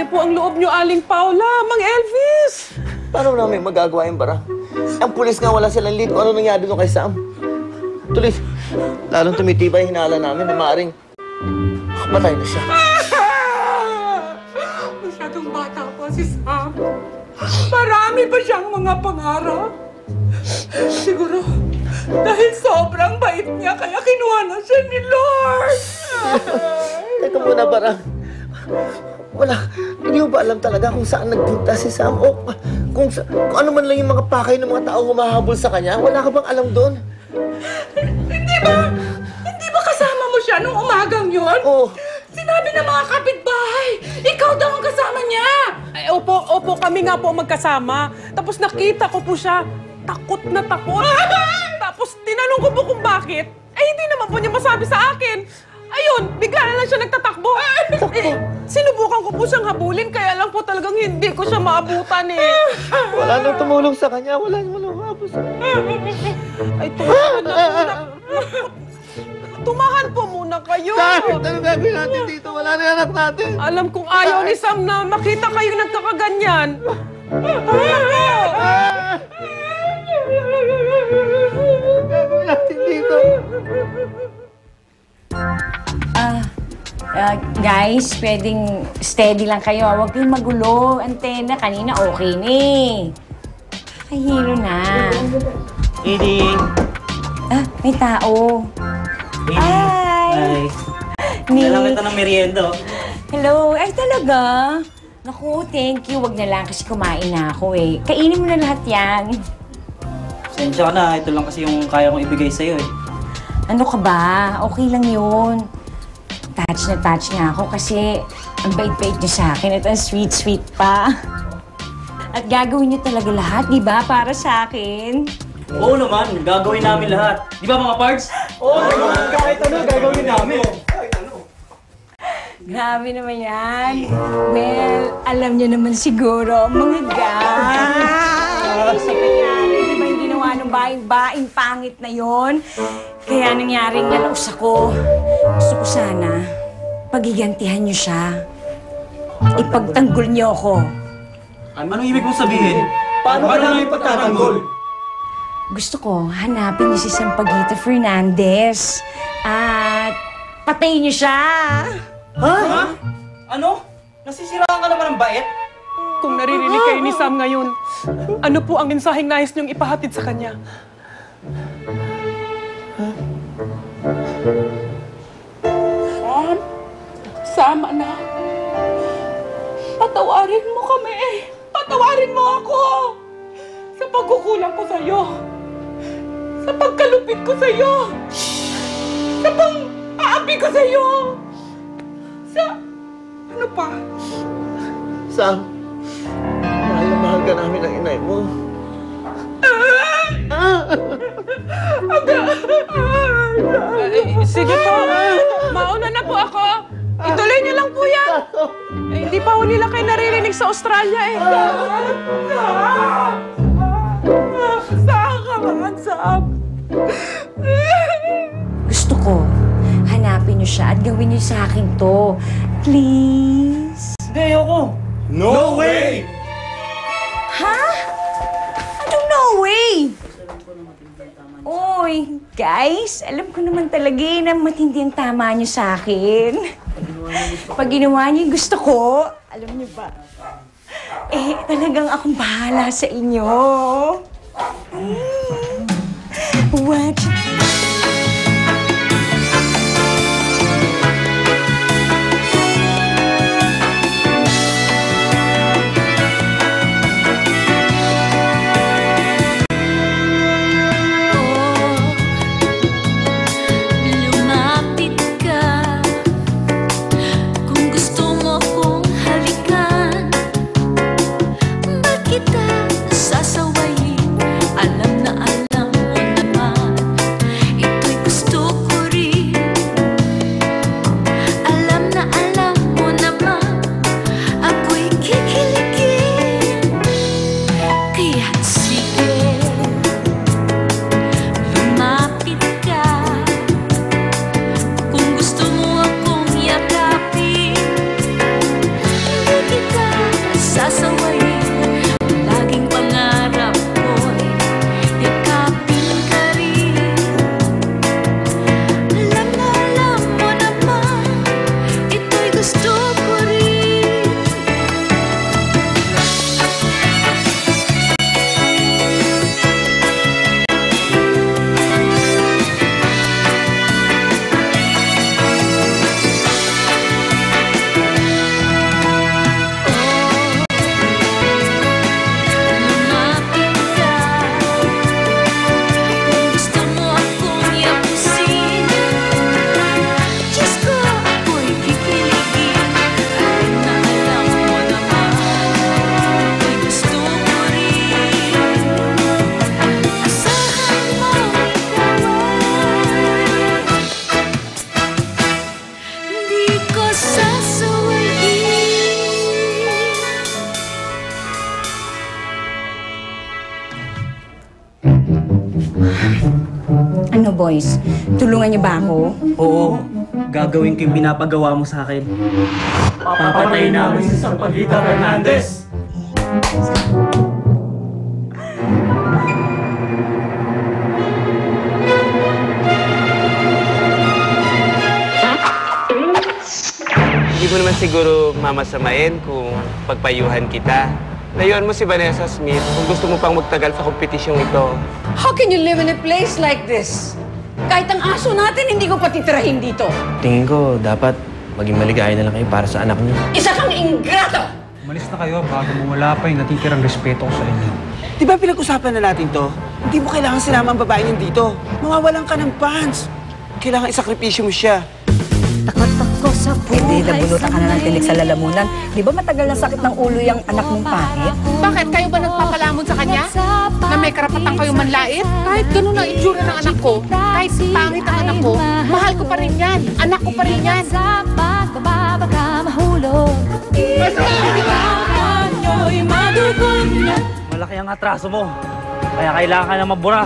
Lumaki po ang loob niyo, Aling Paula, Mang Elvis. Paano namin magagawa yung bara? Ang pulis nga wala silang lead kung ano nangyari doon kay Sam. Tuloy, lalong tumitibay yung hinala namin na maaaring makapatay na siya. Masyadong bata pa si Sam. Marami pa siyang mga pangarap. Siguro, dahil sobrang bait niya, kaya kinuha na siya ni Lord. Teka muna, bara. Hindi mo ba alam talaga kung saan nagpunta si Sam? O kung ano man lang yung mga pakay ng mga taong humahabol sa kanya? Wala ka bang alam doon? Hindi ba kasama mo siya nung umagang yun? Oo. Sinabi ng mga kapitbahay, ikaw daw ang kasama niya. Ay, opo, kami nga po magkasama. Tapos nakita ko po siya, takot na takot. Tapos tinanong ko po kung bakit. Hindi naman po niya masabi sa akin. Ayun, bigla na lang siya nagtatakbo. Sinubukan ko po siyang habulin, kaya lang po talagang hindi ko siya maabutan eh. Wala nang tumulong sa kanya. Wala nang habol sa kanya. Ay, tumahan na muna. Tumahan po muna kayo. Bakit? Ano gagawin natin dito? Wala na anak natin. Alam kong ayaw ni Sam na makita kayong nagkakaganyan. Gagawin natin dito. Guys, pwedeng steady lang kayo. Huwag kayong magulo. Antena, kanina okay na eh. Kahilo na. Edie! May tao. Edie! Hi! Dala kita ng merienda. Hello! Ay, talaga? Naku, thank you. Wag na lang kasi kumain na ako eh. Kainin mo na lahat yan. Sensya ka na. Ito lang kasi yung kaya kong ibigay sa'yo eh. Ano ka ba? Okay lang yun. Touch nga ako kasi ang bait-bait niyo sa akin at ang sweet-sweet pa. At gagawin niyo talaga lahat, di ba? Para sa akin. Oo naman. Gagawin namin lahat. Di ba mga parts? Oo naman. Kahit ano, gagawin namin. Grabe naman yan. Well, alam niyo naman siguro, mga guys. Sa nangyari, di ba yung ginawa ng baing pangit na yon? Kaya nangyaring nalaos ako. Gusto ko sana, pagigantihan niyo siya. Ipagtanggol niyo ako. Anong ibig mong sabihin? Paano ka namin pagtatanggol? Gusto ko, hanapin niyo si Sampaguita Fernandez. At patayin niyo siya. Ha? Ano? Nasisiraan ka naman ng bait? Kung naririnig kayo ni Sam ngayon, ano po ang mensaheng nais niyong ipahatid sa kanya? Sam, anak. Patawarin mo kami. Patawarin mo ako. Sa pagkukulang ko sa'yo. Sa pagkalupit ko sa'yo. Sa pang-aapi ko sa'yo. Sa... ano pa? Sam, mahal na mahal ka namin ng inay mo. Sige po. Mauna na po ako. Ituloy niyo lang po yan. Hindi pa ho nila kayo naririnig sa Australia eh. Saan ka man, Sam? Gusto ko, hanapin niyo siya at gawin niyo sa akin to. Please? Hindi, ayoko. No way! Ha? Anong no way? Oy, guys, alam ko naman talaga na matindi ang tama niyo sa akin. Pag ginawa niyo yung gusto ko, alam niyo ba, talagang akong bahala sa inyo. What? Sasawayin, alam na alam mo naman boys. Tulungan niyo ba ako? Oo, gagawin ko yung pinapagawa mo sa akin. Papatayin namin si Sampaguita Fernandez! Hindi mo naman siguro mamasamain kung pagpayuhan kita. Layuan mo si Vanessa Smith kung gusto mo pang magtagal sa kompetisyong ito. How can you live in a place like this? Kahit ang aso natin, hindi ko patitirahin dito. Tingin ko, dapat maging maligaya na lang kayo para sa anak niyo. Isa kang ingrato! Umalis na kayo bago mawala pa yung natitirang respeto ko sa inyo. Di ba pinag-usapan na natin to? Hindi mo kailangan sinama ang babae niyan dito. Mawawalan ka ng fans. Kailangan isakripisyo mo siya. Takot ako sa buhay. Hindi, nabulutan ka na ng tinik sa lalamunan. Di ba matagal na sakit ng ulo yung anak mong pangit? Bakit? Kayo ba nagpapalamon sa kanya? Na may karapatan kayo manlait? Kahit ganun ang itsura ng anak ko, kahit pangit ang anak ko, mahal ko pa rin yan. Anak ko pa rin yan. Malaki ang atraso mo, kaya kailangan ka na mabura.